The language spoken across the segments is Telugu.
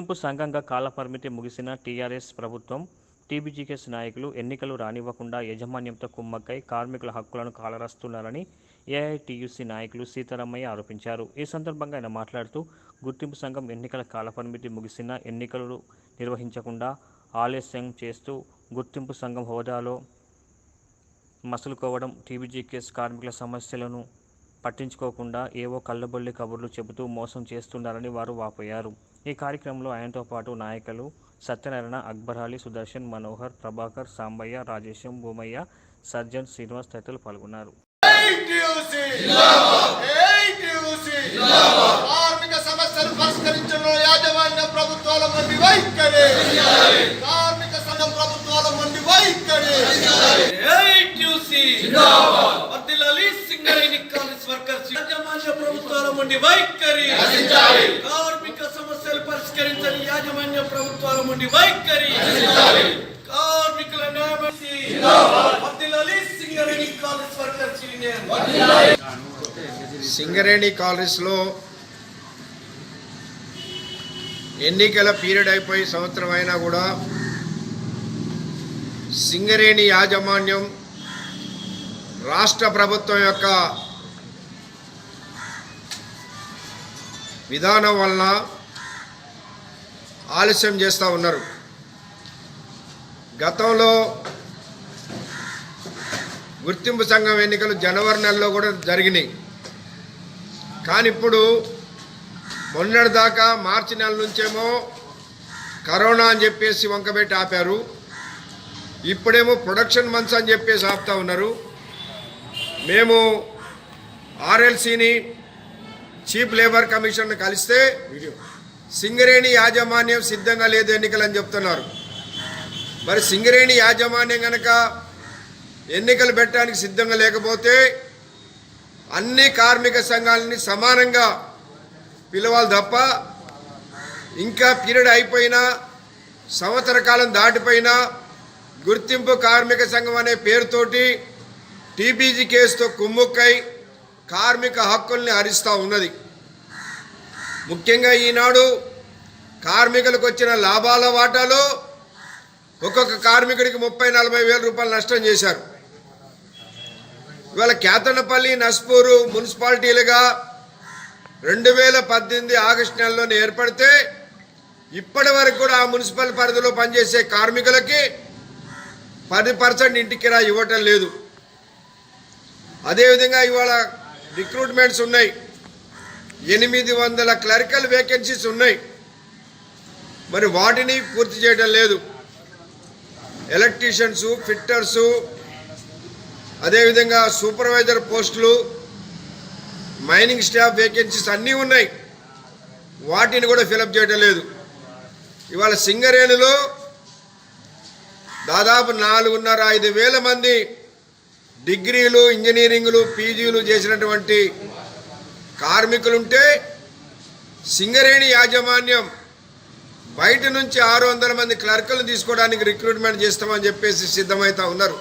గుర్తింపు సంఘంగా కాలపరిమితి ముగిసిన టీఆర్ఎస్ ప్రభుత్వం టీబీజీకేఎస్ నాయకులు ఎన్నికలు రానివ్వకుండా యాజమాన్యంతో కుమ్మక్కై కార్మికుల హక్కులను కాలరాస్తున్నారని ఏఐటీయూసీ నాయకులు సీతారామయ్య ఆరోపించారు. ఈ సందర్భంగా ఆయన మాట్లాడుతూ గుర్తింపు సంఘం ఎన్నికల కాలపరిమితి ముగిసిన ఎన్నికలు నిర్వహించకుండా ఆలస్యం చేస్తూ గుర్తింపు సంఘం హోదాలో మసలుకోవడం, టీబీజీకేఎస్ కార్మికుల సమస్యలను పట్టించుకోకుండా ఏవో కళ్ళబొల్లి కబుర్లు చెబుతూ మోసం చేస్తున్నారని వారు వాపోయారు. ఈ కార్యక్రమంలో ఆయనతో పాటు నాయకులు సత్యనారాయణ, అక్బర్ అలీ, సుదర్శన్, మనోహర్, ప్రభాకర్, సాంబయ్య, రాజేశం, భూమయ్య, సర్జన్, శ్రీనివాస్ తదితరులు పాల్గొన్నారు. కార్మిక సమస్యలు పరిష్కరించడంలో యాజమాన్య ప్రభుత్వాల మంది వైఖరి, కార్మిక సంఘం ప్రభుత్వాల మంది వైఖరి. యాజమాన్య ప్రభుత్వాల మంది వైఖరి, కార్మిక సమస్యలు పరిష్కరించని యాజమాన్య ప్రభుత్వాల మంది వైఖరి, కార్మికుల సింగరేణి కాలనీస్లో ఎన్నికల పీరియడ్ అయిపోయి సంవత్సరం అయినా కూడా సింగరేణి యాజమాన్యం రాష్ట్ర ప్రభుత్వం యొక్క విధానం వలన ఆలస్యం చేస్తూ ఉన్నారు. గతంలో గుర్తింపు సంఘం ఎన్నికలు జనవరి నెలలో కూడా జరిగినాయి. కానీ ఇప్పుడు మొన్నటిదాకా మార్చి నెల నుంచేమో కరోనా అని చెప్పేసి వంకబెట్టి ఆపారు. ఇప్పుడేమో ప్రొడక్షన్ మంత్స్ అని చెప్పేసి ఆపుతా ఉన్నారు. మేము ఆర్ఎల్సీని, చీఫ్ లేబర్ కమిషన్ కలిస్తే సింగరేణి యాజమాన్యం సిద్ధంగా లేదు ఎన్నికలని చెప్తున్నారు. మరి సింగరేణి యాజమాన్యం కనుక ఎన్నికలు పెట్టడానికి సిద్ధంగా లేకపోతే అన్ని కార్మిక సంఘాలని సమానంగా పిలవాలి తప్ప ఇంకా పీరియడ్ అయిపోయినా సంవత్సర కాలం దాటిపోయినా గుర్తింపు కార్మిక సంఘం అనే పేరుతోటి టీబీజీకేఎస్తో కుమ్ముక్కై కార్మిక హక్కుల్ని హరిస్తూ ఉన్నది. ముఖ్యంగా ఈనాడు కార్మికులకు వచ్చిన లాభాల వాటాలో ఒక్కొక్క కార్మికుడికి 30-40 వేల రూపాయలు నష్టం చేశారు. ఇవాళ కేతనపల్లి, నస్పూరు మున్సిపాలిటీలుగా 2018 ఆగస్టు నెలలోనే ఏర్పడితే ఇప్పటి వరకు కూడా ఆ మున్సిపల్ పరిధిలో పనిచేసే కార్మికులకి 10% ఇంటి కిరాయి ఇవ్వటం లేదు. అదేవిధంగా ఇవాళ రిక్రూట్మెంట్స్ ఉన్నాయి, 800 క్లరికల్ వేకెన్సీస్ ఉన్నాయి. మరి వాటిని పూర్తి చేయడం లేదు. ఎలక్ట్రీషియన్సు, ఫిట్టర్సు, అదేవిధంగా సూపర్వైజర్ పోస్టులు, మైనింగ్ స్టాఫ్ వేకెన్సీస్ అన్నీ ఉన్నాయి. వాటిని కూడా ఫిలప్ చేయడం లేదు. ఇవాళ సింగరేణిలో దాదాపు 4,500 వేల మంది డిగ్రీలు, ఇంజనీరింగ్లు, పీజీలు చేసినటువంటి కార్మికులుంటే సింగరేణి యాజమాన్యం బయట నుంచి 600 మంది క్లర్కులను తీసుకోవడానికి రిక్రూట్మెంట్ చేస్తామని చెప్పేసి సిద్ధమవుతా ఉన్నారు.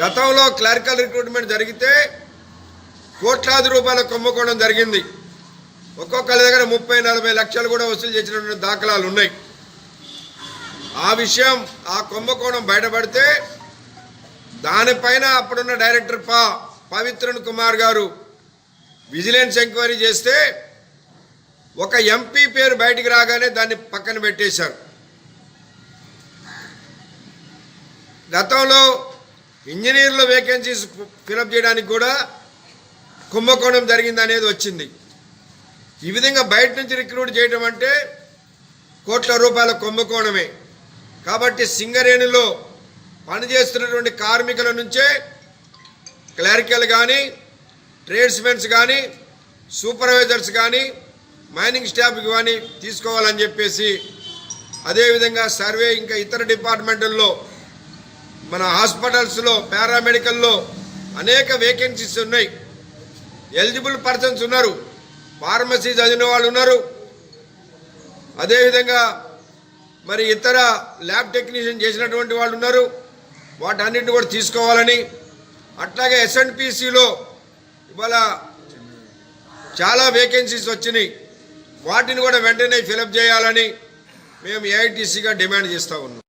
గతంలో క్లర్కల్ రిక్రూట్మెంట్ జరిగితే కోట్లాది రూపాయల కుంభకోణం జరిగింది. ఒక్కొక్కరి దగ్గర 30-40 లక్షలు కూడా వసూలు చేసినటువంటి దాఖలాలు ఉన్నాయి. ఆ విషయం, ఆ కుంభకోణం బయటపడితే దానిపైన అప్పుడున్న డైరెక్టర్ పవిత్రన్ కుమార్ గారు విజిలెన్స్ ఎంక్వైరీ చేస్తే ఒక ఎంపీ పేరు బయటికి రాగానే దాన్ని పక్కన పెట్టేశారు. గతంలో ఇంజనీర్ల వేకెన్సీస్ ఫిలప్ చేయడానికి కూడా కుంభకోణం జరిగింది అనేది వచ్చింది. ఈ విధంగా బయట నుంచి రిక్రూట్ చేయడం అంటే కోట్ల రూపాయల కుంభకోణమే. కాబట్టి సింగరేణిలో పనిచేస్తున్నటువంటి కార్మికుల నుంచే క్లరికల్ కానీ, ట్రేడ్స్మెన్స్ కానీ, సూపర్వైజర్స్ కానీ, మైనింగ్ స్టాఫ్ కానీ తీసుకోవాలని చెప్పేసి, అదేవిధంగా సర్వే, ఇంకా ఇతర డిపార్ట్మెంట్ల్లో, మన హాస్పిటల్స్లో, పారామెడికల్లో అనేక వేకెన్సీస్ ఉన్నాయి. ఎలిజిబుల్ పర్సన్స్ ఉన్నారు, ఫార్మసీ చదివిన వాళ్ళు ఉన్నారు. అదేవిధంగా మరి ఇతర ల్యాబ్ టెక్నీషియన్ చేసినటువంటి వాళ్ళు ఉన్నారు. వాటన్నిటిని కూడా తీసుకోవాలని, అట్లాగే ఎస్ఎన్పిసిలో ఇవాళ చాలా వేకెన్సీస్ వచ్చినాయి. వాటిని కూడా వెంటనే ఫిలప్ చేయాలని మేము ఏఐటీసీగా డిమాండ్ చేస్తూ ఉన్నాం.